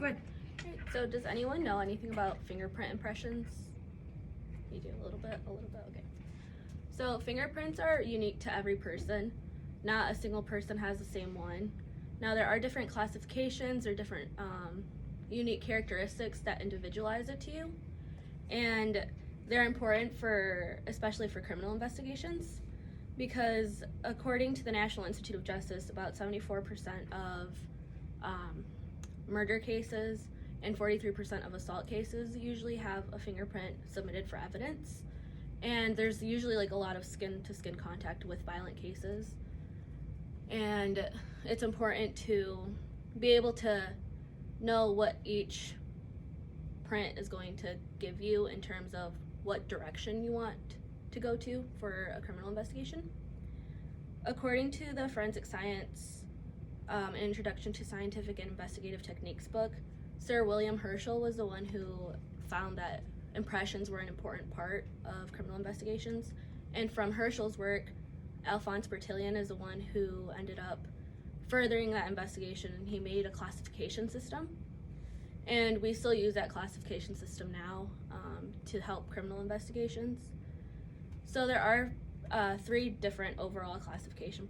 go ahead. Alright, so does anyone know anything about fingerprint impressions? You do a little bit, okay. So fingerprints are unique to every person. Not a single person has the same one. Now there are different classifications or different unique characteristics that individualize it to you. And they're important for, especially for criminal investigations, because according to the National Institute of Justice, about 74% of murder cases and 43% of assault cases usually have a fingerprint submitted for evidence. And there's usually like a lot of skin-to-skin contact with violent cases. And it's important to be able to know what each print is going to give you in terms of what direction you want to go to for a criminal investigation. According to the Forensic Science An Introduction to Scientific and Investigative Techniques book, Sir William Herschel was the one who found that impressions were an important part of criminal investigations. And from Herschel's work, Alphonse Bertillon is the one who ended up furthering that investigation, and he made a classification system. And we still use that classification system now to help criminal investigations. So there are 3 different overall classifications,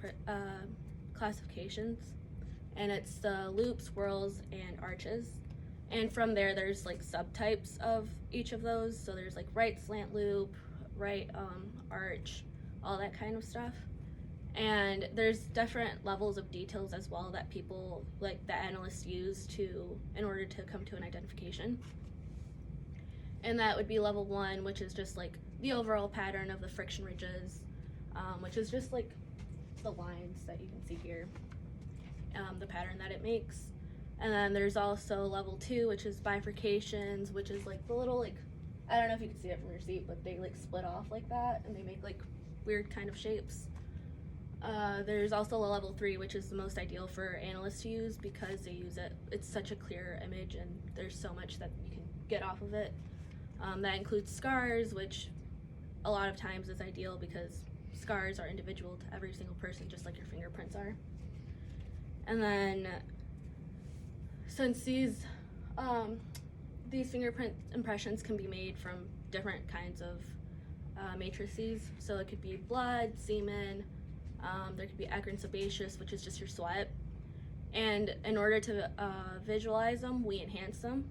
and it's the loops, swirls, and arches. And from there, there's like subtypes of each of those. So there's like right slant loop, right arch, all that kind of stuff. And there's different levels of details as well that people, like the analysts, use in order to come to an identification. And that would be level 1, which is just like the overall pattern of the friction ridges, which is just like the lines that you can see here, the pattern that it makes. And then there's also level 2, which is bifurcations, which is like the little, like, I don't know if you can see it from your seat, but they like split off like that and they make like weird kind of shapes. There's also a level 3, which is the most ideal for analysts to use because they use it. It's such a clear image and there's so much that you can get off of it. That includes scars, which a lot of times is ideal because scars are individual to every single person, just like your fingerprints are. And then since these fingerprint impressions can be made from different kinds of matrices, so it could be blood, semen, there could be acrin sebaceous, which is just your sweat. And in order to visualize them, we enhance them.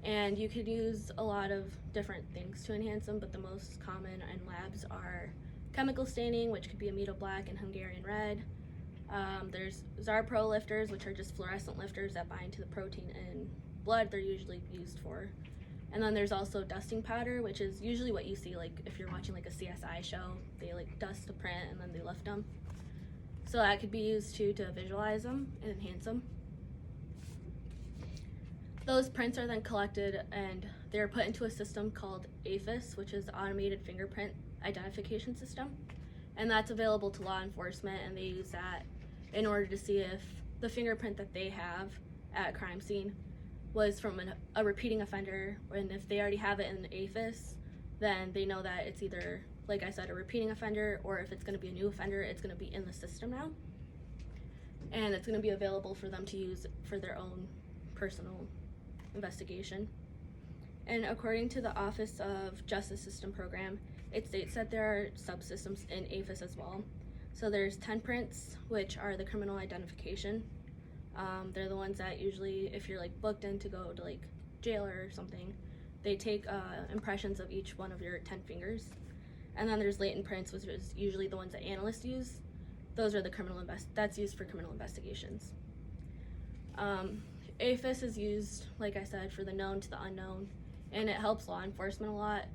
And you could use a lot of different things to enhance them, but the most common in labs are chemical staining, which could be amido black and Hungarian red. There's Zarpro lifters, which are just fluorescent lifters that bind to the protein in blood they're usually used for. And then there's also dusting powder, which is usually what you see like if you're watching like a CSI show. They like dust a print and then they lift them. So that could be used too to visualize them and enhance them. Those prints are then collected and they're put into a system called AFIS, which is the Automated Fingerprint Identification System. And that's available to law enforcement, and they use that in order to see if the fingerprint that they have at a crime scene was from a repeating offender, and if they already have it in the AFIS, then they know that it's either, like I said, a repeating offender, or if it's going to be a new offender, it's going to be in the system now. And it's going to be available for them to use for their own personal investigation. And according to the Office of Justice System Program, it states that there are subsystems in AFIS as well. So there's 10 prints, which are the criminal identification. They're the ones that usually, if you're like booked in to go to like jail or something, they take impressions of each one of your 10 fingers. And then there's latent prints, which is usually the ones that analysts use. Those are the that's used for criminal investigations. AFIS is used, like I said, for the known to the unknown, and it helps law enforcement a lot.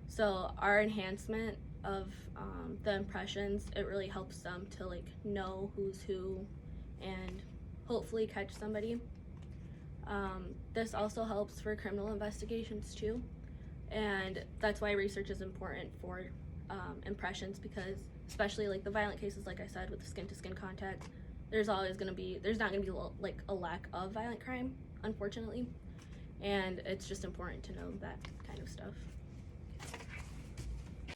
So our enhancement of the impressions, it really helps them to like know who's who and hopefully catch somebody. This also helps for criminal investigations too, and that's why research is important for impressions, because especially like the violent cases, like I said, with the skin-to-skin contact, there's not going to be like a lack of violent crime, unfortunately, and it's just important to know that kind of stuff.